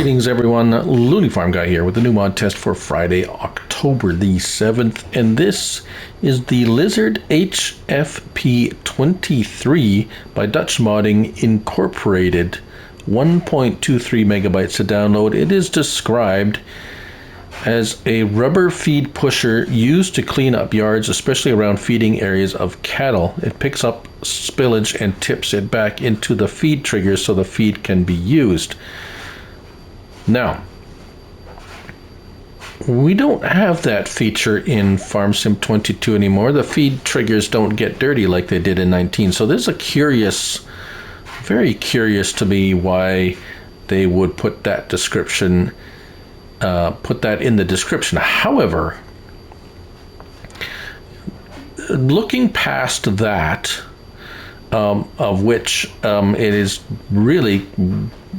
Greetings everyone, Looney Farm Guy here with the new mod test for Friday, October the 7th, and this is the Lizard HFP23 by Dutch Modding Incorporated. 1.23 megabytes to download. It is described as a rubber feed pusher used to clean up yards, especially around feeding areas of cattle. It picks up spillage and tips it back into the feed trigger so the feed can be used. Now, we don't have that feature in FS22 anymore. The feed triggers don't get dirty like they did in 19. So there's a very curious to me why they would put that description, put that in the description. However, looking past that, of which it is really,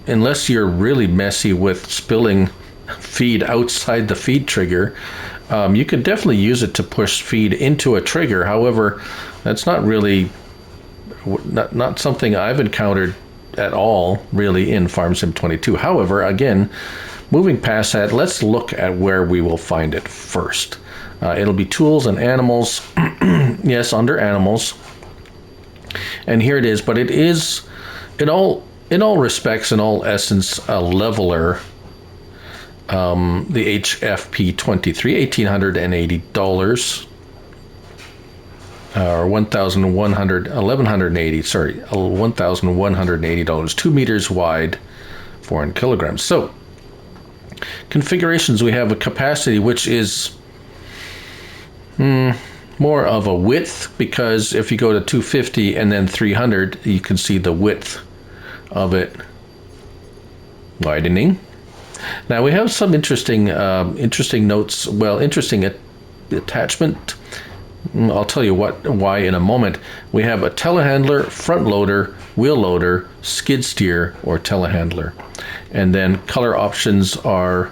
unless you're really messy with spilling feed outside the feed trigger, you can definitely use it to push feed into a trigger. However, that's not really not something I've encountered at all really in FS22. However, again, moving past that, let's look at where we will find it first. It'll be tools and animals. Yes, under animals. And here it is, but it is in all respects, in all essence, a leveler. The HFP23, $1,880, or $1,180, 2 meters wide, 400 kilograms. So configurations, we have a capacity which is more of a width, because if you go to 250 and then 300, you can see the width of it widening. Now we have some interesting notes. Well, interesting attachment. I'll tell you why in a moment. We have a telehandler, front loader, wheel loader, skid steer, or telehandler, and then color options are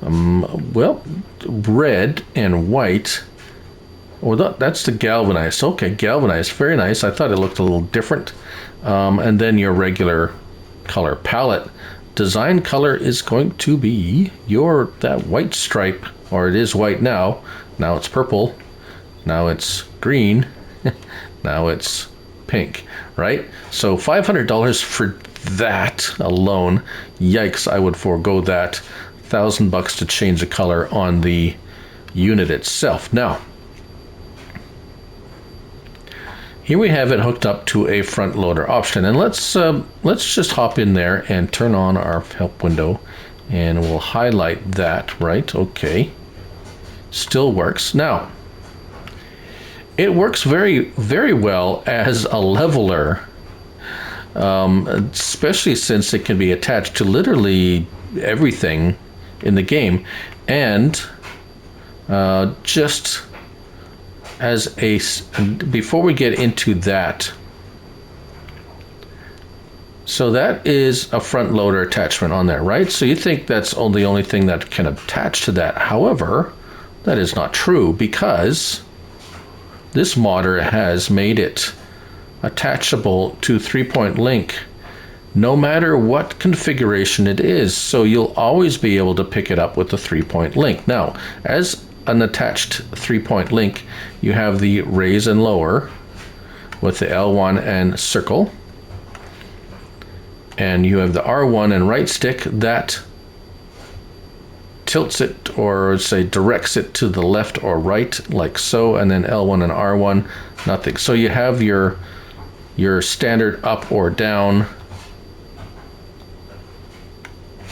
well, red and white. Oh, that's the galvanized. Okay, galvanized, very nice. I thought it looked a little different. And then your regular color palette. Design color is going to be that white stripe, or it is white now. Now it's purple. Now it's green. Now it's pink, right? So $500 for that alone. Yikes, I would forego that. $1,000 to change the color on the unit itself. Now, here we have it hooked up to a front loader option, and let's just hop in there and turn on our help window, and we'll highlight that. Right, okay, still works. Now, it works very, very well as a leveler, especially since it can be attached to literally everything in the game, and just as before we get into that, so that is a front loader attachment on there, right? So you think that's the only thing that can attach to that. However, that is not true, because this modder has made it attachable to 3-point link no matter what configuration it is. So you'll always be able to pick it up with the 3-point link. Now, as an attached 3-point link, you have the raise and lower with the L1 and circle, and you have the R1 and right stick that tilts it, or say directs it to the left or right, like so, and then L1 and R1, nothing. So you have your standard up or down.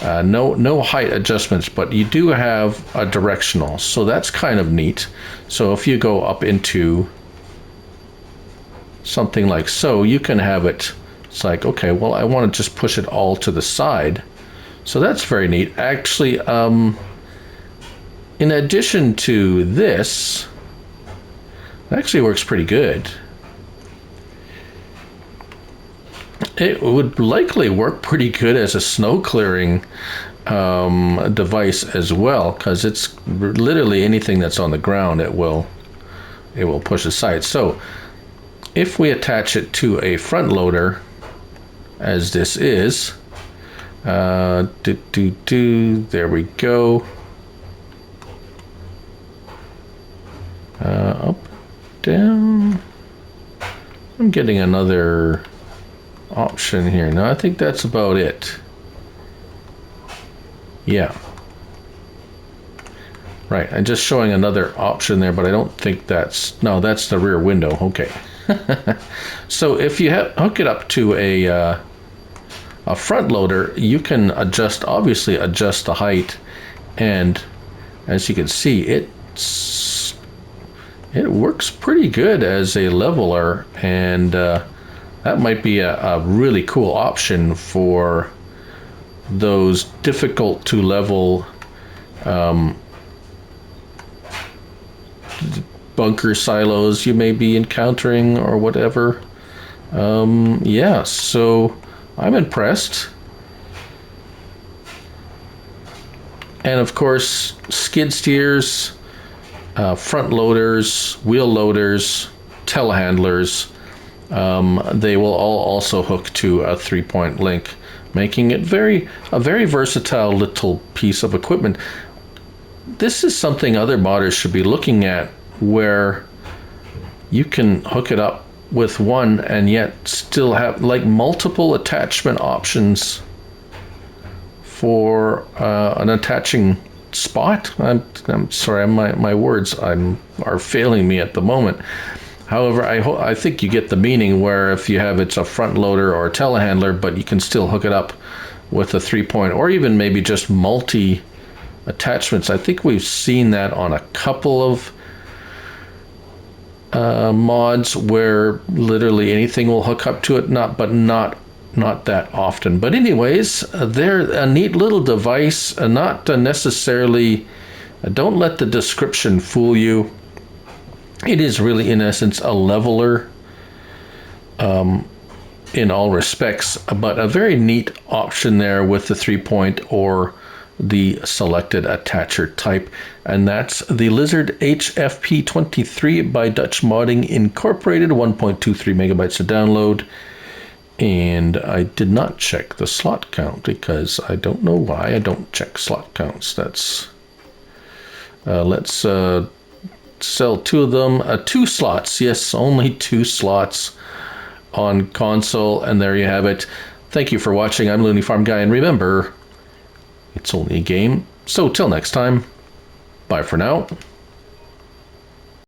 No height adjustments, but you do have a directional, so that's kind of neat. So if you go up into something like so, you can have it, it's like, okay, well, I want to just push it all to the side. So that's very neat. Actually, in addition to this, it actually works pretty good. It would likely work pretty good as a snow clearing device as well, because it's literally anything that's on the ground, it will push aside. So if we attach it to a front loader, as this is, There we go. Up, down. I'm getting another option here. No, I think that's about it. Yeah. Right, I'm just showing another option there, but I don't think that's, no, that's the rear window. Okay. So if you hook it up to a front loader, you can obviously adjust the height, and as you can see, it works pretty good as a leveler, and that might be a really cool option for those difficult to level bunker silos you may be encountering or whatever. Yeah, so I'm impressed. And of course, skid steers, front loaders, wheel loaders, telehandlers, they will all also hook to a 3-point link, making it a very versatile little piece of equipment. This is something other modders should be looking at, where you can hook it up with one and yet still have like multiple attachment options for an attaching spot. I'm sorry, my words are failing me at the moment. However, I think you get the meaning, where if you have it's a front loader or a telehandler, but you can still hook it up with a 3-point, or even maybe just multi attachments. I think we've seen that on a couple of mods where literally anything will hook up to it, not that often. But anyways, they're a neat little device, not necessarily, don't let the description fool you. It is really, in essence, a leveler in all respects, but a very neat option there with the 3-point or the selected attacher type. And that's the Lizard HFP23 by Dutch Modding Incorporated, 1.23 megabytes to download. And I did not check the slot count, because I don't know why I don't check slot counts. That's let's sell 2 of them, 2 slots. Yes, only 2 slots on console, and there you have it. Thank you for watching. I'm Looney Farm Guy, and remember, it's only a game. So till next time, bye for now.